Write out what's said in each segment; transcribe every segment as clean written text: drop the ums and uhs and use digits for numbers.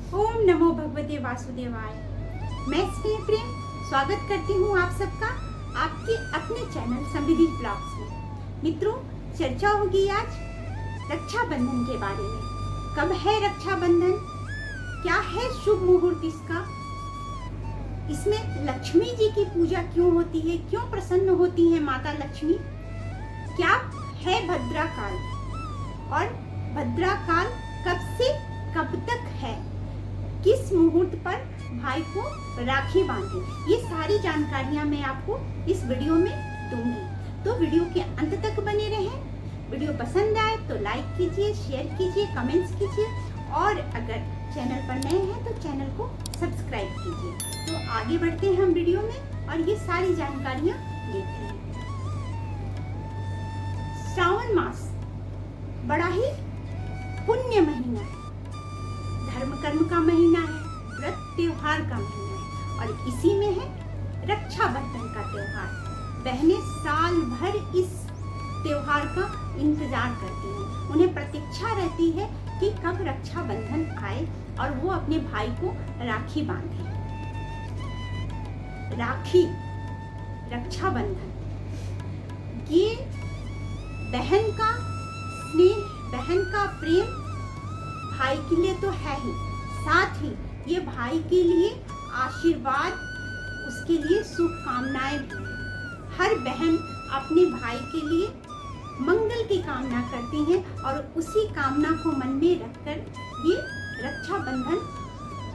ओम नमो भगवते वासुदेवाय। मैं स्नेह प्रेम स्वागत करती हूँ आप सबका आपके अपने चैनल समृद्धि ब्लॉग्स में। मित्रों, चर्चा होगी आज रक्षाबंधन के बारे में। कब है रक्षाबंधन, क्या है शुभ मुहूर्त इसका, इसमें लक्ष्मी जी की पूजा क्यों होती है, क्यों प्रसन्न होती है माता लक्ष्मी, क्या है भद्रा काल और भद्रा काल कब से कब तक है, किस मुहूर्त पर भाई को राखी बांधे, ये सारी जानकारियां मैं आपको इस वीडियो में दूंगी। तो वीडियो के अंत तक बने रहें। वीडियो पसंद आए तो लाइक कीजिए, शेयर कीजिए, कमेंट्स कीजिए और अगर चैनल पर नए हैं तो चैनल को सब्सक्राइब कीजिए। तो आगे बढ़ते हैं हम वीडियो में और ये सारी जानकारियां लेते हैं। श्रावण मास बड़ा ही पुण्य महीना है, धर्म कर्म का महीना है, व्रत त्योहार का महीना है और इसी में है रक्षाबंधन का त्योहार। बहनें साल भर इस त्योहार का इंतजार करती हैं, उन्हें प्रतीक्षा रहती है कि कब रक्षाबंधन आए और वो अपने भाई को राखी बांधे। राखी, रक्षाबंधन, ये बहन का स्नेह, बहन का प्रेम भाई के लिए तो है ही, साथ ही ये भाई के लिए आशीर्वाद, उसके लिए शुभकामनाएं भी हैं। हर बहन अपने भाई के लिए मंगल की कामना करती हैं और उसी कामना को मन में रखकर ये रक्षाबंधन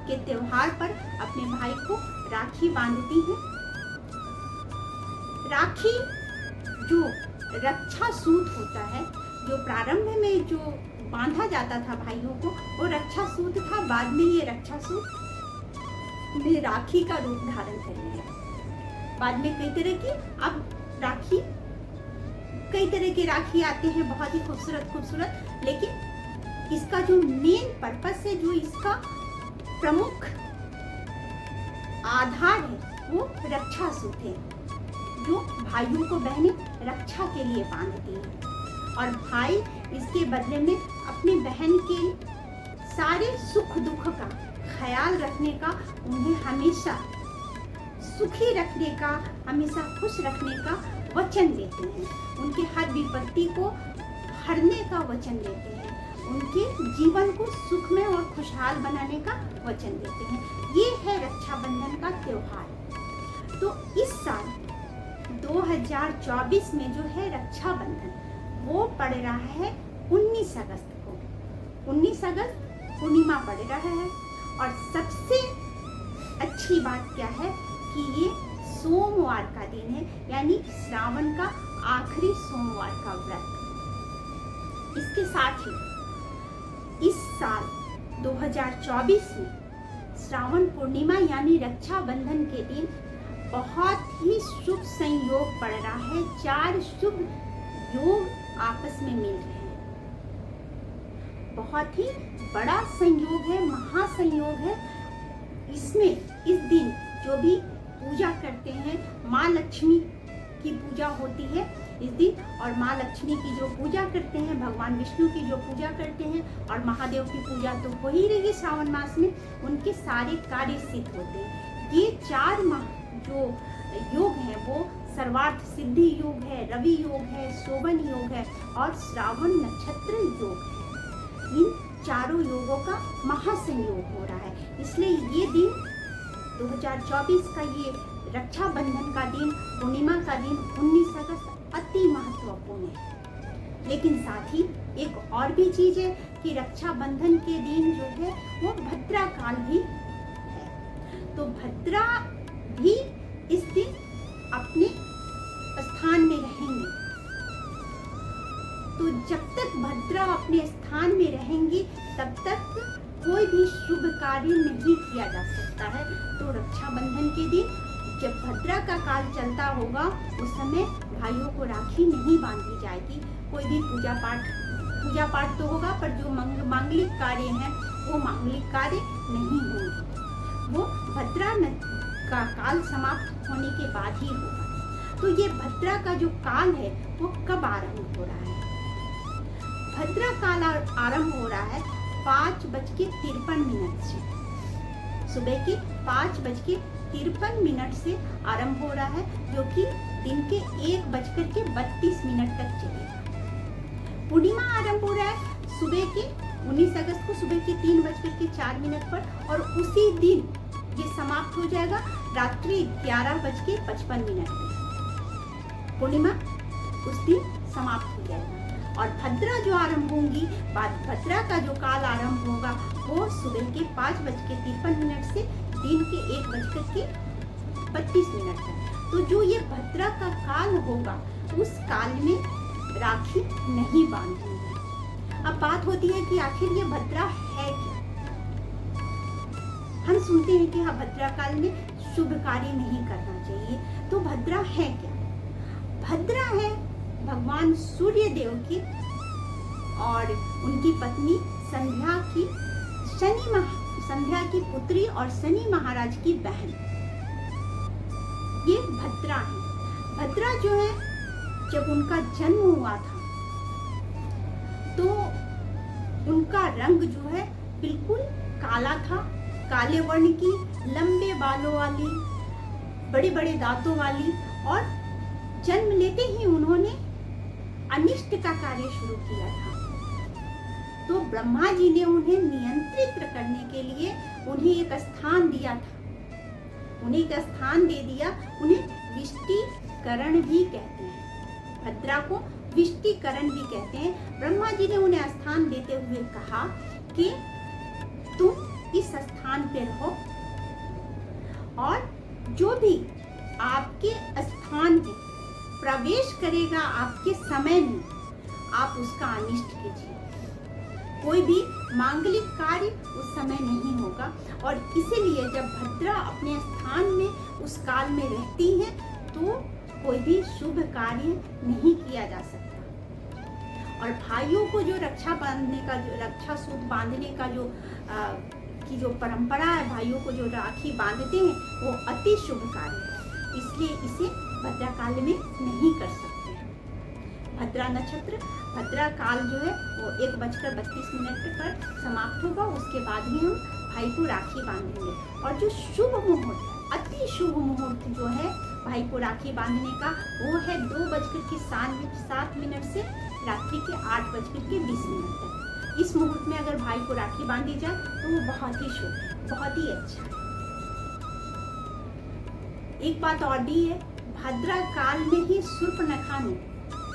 के त्योहार पर अपने भाई को राखी बांधती हैं। राखी जो रक्षा सूत होता है, जो प्रारंभ में जो बांधा जाता था भाइयों को, वो रक्षा सूत था। बाद में ये रक्षा सूत ने राखी का रूप धारण कर लिया। बाद में कई तरह की अब राखी, कई तरह के राखी आते हैं, बहुत ही खूबसूरत खूबसूरत, लेकिन इसका जो मेन पर्पस है, जो इसका प्रमुख आधार है, वो रक्षा सूत है, जो भाइयों को बहनें रक्षा के लिए बांधती हैं और भाई इसके बदले में अपनी बहन के सारे सुख दुख का ख्याल रखने का, उन्हें हमेशा सुखी रखने का, हमेशा खुश रखने का वचन देते हैं, उनके हर विपत्ति को हरने का वचन देते हैं, उनके जीवन को सुखमय और खुशहाल बनाने का वचन देते हैं। ये है रक्षाबंधन का त्योहार। तो इस साल 2024 में जो है रक्षाबंधन, वो पड़ रहा है 19 अगस्त को। 19 अगस्त पूर्णिमा पड़ रहा है और सबसे अच्छी बात क्या है कि ये सोमवार का दिन है, यानी श्रावण का आखिरी सोमवार का व्रत। इसके साथ ही इस साल 2024 में श्रावण पूर्णिमा यानी रक्षाबंधन के दिन बहुत ही शुभ संयोग पड़ रहा है। 4 शुभ योग आपस में मिल रहे हैं। बहुत ही बड़ा संयोग है, महासंयोग है। इसमें इस दिन जो भी पूजा करते हैं, माँ लक्ष्मी की पूजा होती है इस दिन, और माँ लक्ष्मी की जो पूजा करते हैं, भगवान विष्णु की जो पूजा करते हैं और महादेव की पूजा तो हो ही रही श्रावण मास में, उनके सारे कार्य सिद्ध होते हैं। ये 4 जो योग है वो सर्वार्थ सिद्धि योग है, रवि योग है, शोभन योग है और श्रावण नक्षत्र योग है। इन चारों योगों का महासंयोग हो रहा है, इसलिए ये दिन 2024 का ये रक्षाबंधन का दिन, पूर्णिमा का दिन 19 अगस्त अति महत्वपूर्ण है। लेकिन साथ ही एक और भी चीज है कि रक्षाबंधन के दिन जो है वो भद्रा काल भी है। तो भद्रा भी इस दिन अपने स्थान में रहेंगे। तो जब तक भद्रा अपने स्थान में रहेंगी तब तक कोई भी शुभ कार्य नहीं किया जा सकता है। तो रक्षाबंधन के दिन जब भद्रा का काल चलता होगा, उस समय भाइयों को राखी नहीं बांधी जाएगी। कोई भी पूजा पाठ तो होगा, पर जो मांगलिक कार्य हैं वो मांगलिक कार्य नहीं होंगे। वो भद्रा का काल समाप्त होने के बाद ही होगा। तो ये भद्रा का जो काल है वो कब आरंभ हो रहा है? भद्रा काल आरंभ हो रहा है 5:53 से। सुबह के 5:53 से आरंभ हो रहा है, जो कि दिन के 1:32 तक चलेगा। पूर्णिमा आरंभ हो रहा है सुबह के 19 अगस्त को सुबह के 3:04 पर, और उसी दिन ये समाप्त हो जाएगा रात्रि 11:55 पे। पूर्णिमा उस दिन समाप्त हो जाएगा। और भद्रा जो आरंभ होंगी, भद्रा का जो काल आरंभ होगा वो सुबह के 5:53 से दिन के 1:32 तक। तो जो ये भद्रा का काल होगा उस काल में राखी नहीं बांधनी है। अब बात होती है कि आखिर ये भद्रा है क्या। हम सुनते हैं कि हाँ, भद्रा काल में शुभ कार्य नहीं करना चाहिए, तो भद्रा है क्या? भद्रा है भगवान सूर्य देव की और उनकी पत्नी संध्या की पुत्री और शनि महाराज की बहन, ये भद्रा है। भद्रा जो है, जब उनका जन्म हुआ था तो उनका रंग जो है बिल्कुल काला था, काले वर्ण की, लंबे बालों वाली, बड़े बड़े दांतों वाली, और जन्म लेते ही उन्होंने अनिष्ट का कार्य शुरू किया था। तो ब्रह्मा जी ने उन्हें नियंत्रित करने के लिए उन्हें एक स्थान दिया था, उन्हें एक स्थान दे दिया। उन्हें विष्टिकरण भी कहते हैं, भद्रा को विष्टिकरण भी कहते हैं। ब्रह्मा जी ने उन्हें स्थान देते हुए कहा कि तुम इस स्थान पे रहो, और जो भी आपके स्थान पे प्रवेश करेगा आपके समय में, आप उसका अनिष्ट कीजिए। कोई भी मांगलिक कार्य उस समय नहीं होगा। और इसीलिए जब भद्रा अपने स्थान में उस काल में रहती हैं तो कोई भी शुभ कार्य नहीं किया जा सकता। और भाइयों को जो रक्षा बांधने का, जो रक्षा सूत्र बांधने का जो परंपरा है, भाइयों को जो राखी बांधते हैं, वो अति शुभ कार्य है, इसलिए इसे भद्रा काल में नहीं कर सकते हैं। भद्रा नक्षत्र, भद्रा काल जो है वो 1:32 पर समाप्त होगा। उसके बाद ही हम भाई को राखी बांधेंगे। और जो शुभ मुहूर्त, अति शुभ मुहूर्त जो है भाई को राखी बांधने का, वो है 2:07 से रात्रि के 8:20 तक। इस मुहूर्त में अगर भाई को राखी बांधी जाए तो वो बहुत ही शुभ है, बहुत ही अच्छा है। एक बात और भी है, भद्रा काल में ही शूर्पणखा ने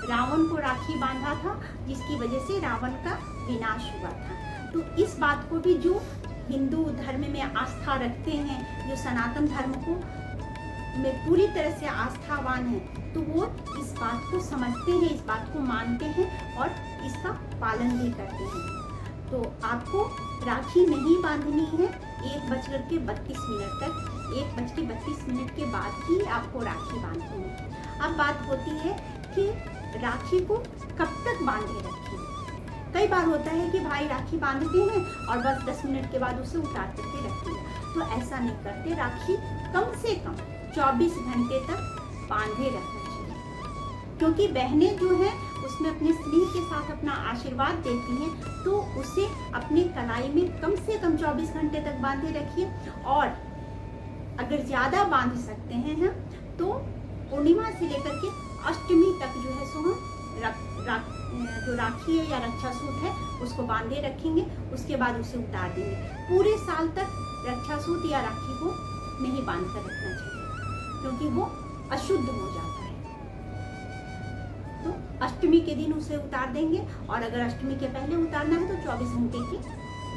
रावण को राखी बांधा था, जिसकी वजह से रावण का विनाश हुआ था। तो इस बात को भी जो हिंदू धर्म में आस्था रखते हैं, जो सनातन धर्म को में पूरी तरह से आस्थावान है, तो वो इस बात को समझते हैं, इस बात को मानते हैं और इसका पालन भी करते हैं। तो आपको राखी नहीं बांधनी है 1:32 तक। 1:32 के बाद ही आपको राखी बांधनी है। अब बात होती है कि राखी को कब तक बांधे रखें। कई बार होता है कि भाई राखी बांधते हैं और बस 10 मिनट के बाद उसे उतार करके रखते हैं, तो ऐसा नहीं करते। राखी कम से कम 24 घंटे तक बांधे रखना चाहिए, क्योंकि बहनें जो हैं उसमें अपने स्नेह के साथ अपना आशीर्वाद देती हैं, तो उसे अपने कलाई में कम से कम 24 घंटे तक बांधे रखिए। और अगर ज़्यादा बांध सकते हैं हम, तो पूर्णिमा से लेकर के अष्टमी तक जो है सो हम जो राखी है या रक्षा सूत्र है उसको बांधे रखेंगे। उसके बाद उसे उतार देंगे। पूरे साल तक रक्षा सूत्र या राखी को नहीं बांध कर रखना चाहिए, क्योंकि वो अशुद्ध हो जाता है। तो अष्टमी के दिन उसे उतार देंगे, और अगर अष्टमी के पहले उतारना है तो 24 घंटे के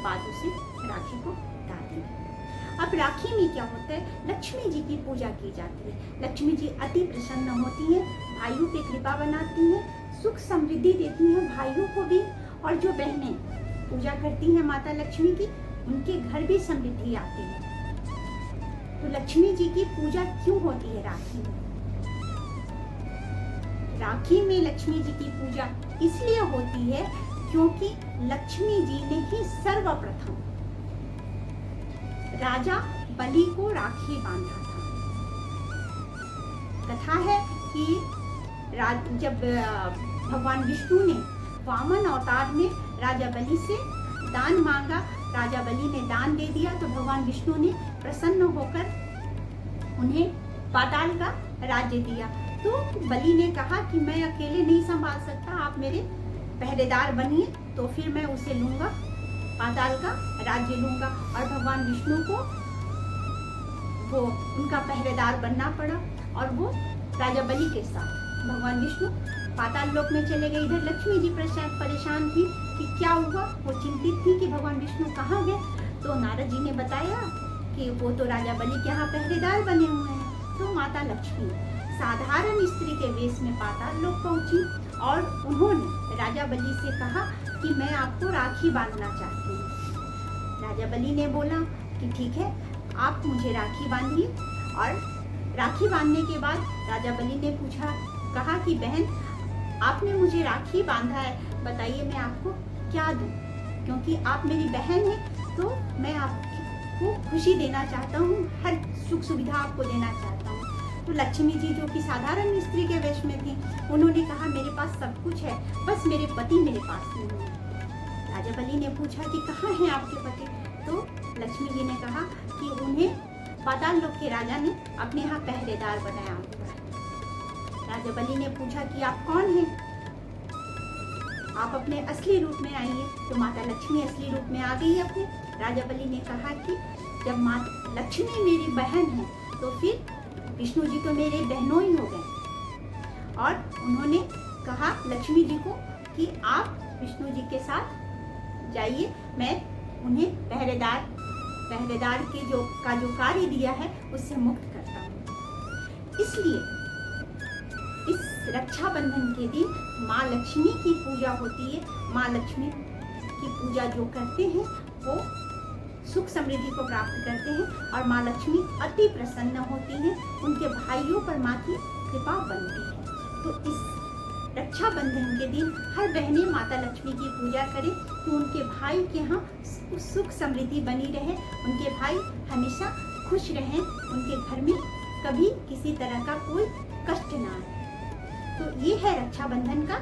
बाद उसे राखी को उतार देंगे। अब राखी में क्या होता है, लक्ष्मी जी की पूजा की जाती है। लक्ष्मी जी अति प्रसन्न होती हैं, भाइयों पे कृपा बनाती हैं, सुख समृद्धि देती हैं भाइयों को भी। और जो बहनें पूजा करती हैं माता लक्ष्मी की, उनके घर भी समृद्धि आती है। तो लक्ष्मी जी की पूजा क्यों होती है राखी में? राखी में लक्ष्मी जी की पूजा इसलिए होती है क्योंकि लक्ष्मी जी ने ही सर्वप्रथम राजा बलि को राखी बांधा था। कथा है कि जब भगवान विष्णु ने वामन अवतार में राजा बलि से दान मांगा, राजा बलि ने दान दे दिया तो भगवान विष्णु ने प्रसन्न होकर उन्हें पाताल का राज्य दिया। तो बलि ने कहा कि मैं अकेले नहीं संभाल सकता, आप मेरे पहरेदार बनिए। तो फिर मैं उसे लूंगा, पाताल का राज्य लूंगा। और भगवान विष्णु को वो उनका पहरेदार बनना पड़ा और वो राजा बलि के साथ भगवान विष्णु पाताल लोक में चले गए। इधर लक्ष्मी जी परेशान थी कि क्या हुआ, वो चिंतित थी कि भगवान विष्णु कहाँ गए। तो नारद जी ने बताया कि वो तो राजा बलि के यहाँ पहरेदार बने हुए हैं। तो माता लक्ष्मी साधारण स्त्री के वेश में पाताल लोक पहुंची और उन्होंने राजा बलि से कहा कि मैं आपको राखी बांधना चाहती हूँ। राजा बलि ने बोला कि ठीक है, आप मुझे राखी बांधिए। और राखी बांधने के बाद राजा बलि ने कहा कि बहन, आपने मुझे राखी बांधा है, बताइए मैं आपको क्या दूं, क्योंकि आप मेरी बहन हैं तो मैं आपको खुशी देना चाहता हूँ, हर सुख सुविधा आपको देना चाहता हूँ। तो लक्ष्मी जी जो कि साधारण स्त्री के वेश में थी, उन्होंने कहा मेरे पास सब कुछ है, बस मेरे पति मेरे पास नहीं है। राजा बलि ने पूछा कि कहाँ हैं आपके पति। तो लक्ष्मी जी ने कहा कि उन्हें पाताल लोक के राजा ने अपने यहाँ पहरेदार बनाया हुआ है। राजा बलि ने पूछा कि आप कौन हैं, आप अपने असली रूप में आइए। तो माता लक्ष्मी असली रूप में आ गई अपने। राजा बलि ने कहा कि जब माता लक्ष्मी मेरी बहन है तो फिर विष्णु जी तो मेरे बहनों ही हो गए। और उन्होंने कहा लक्ष्मी जी को कि आप विष्णु जी के साथ जाइए, मैं उन्हें पहरेदार के जो कार्य दिया है उससे मुक्त करता हूँ। इसलिए इस रक्षाबंधन के दिन माँ लक्ष्मी की पूजा होती है। माँ लक्ष्मी की पूजा जो करते हैं वो सुख समृद्धि को प्राप्त करते हैं और माँ लक्ष्मी अति प्रसन्न होती हैं, उनके भाइयों पर माँ की कृपा बनती है। तो इस रक्षाबंधन के दिन हर बहनें माता लक्ष्मी की पूजा करें कि उनके भाई के यहाँ सुख समृद्धि बनी रहे, उनके भाई हमेशा खुश रहें, उनके घर में कभी किसी तरह का कोई कष्ट ना आए। तो ये है रक्षाबंधन का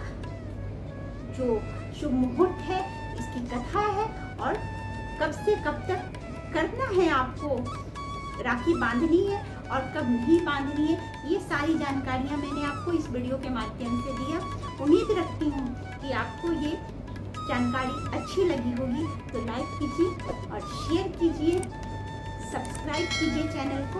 जो शुभ मुहूर्त है, इसकी कथा है और कब से कब तक करना है आपको, राखी बांधनी है और कब नहीं बांधनी है, ये सारी जानकारियाँ मैंने आपको इस वीडियो के माध्यम से दिया। उम्मीद रखती हूँ कि आपको ये जानकारी अच्छी लगी होगी। तो लाइक कीजिए और शेयर कीजिए, सब्सक्राइब कीजिए चैनल को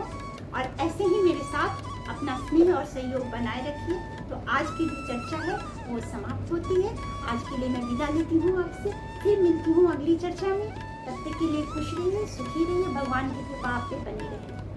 और ऐसे ही मेरे साथ अपना स्नेह और सहयोग बनाए रखिए। तो आज की जो चर्चा है वो समाप्त होती है। आज के लिए मैं विदा लेती हूँ आपसे, फिर मिलती हूँ अगली चर्चा में। तब तक के लिए खुश रहिए, सुखी रहिए, भगवान की कृपा आप पे बनी रहे।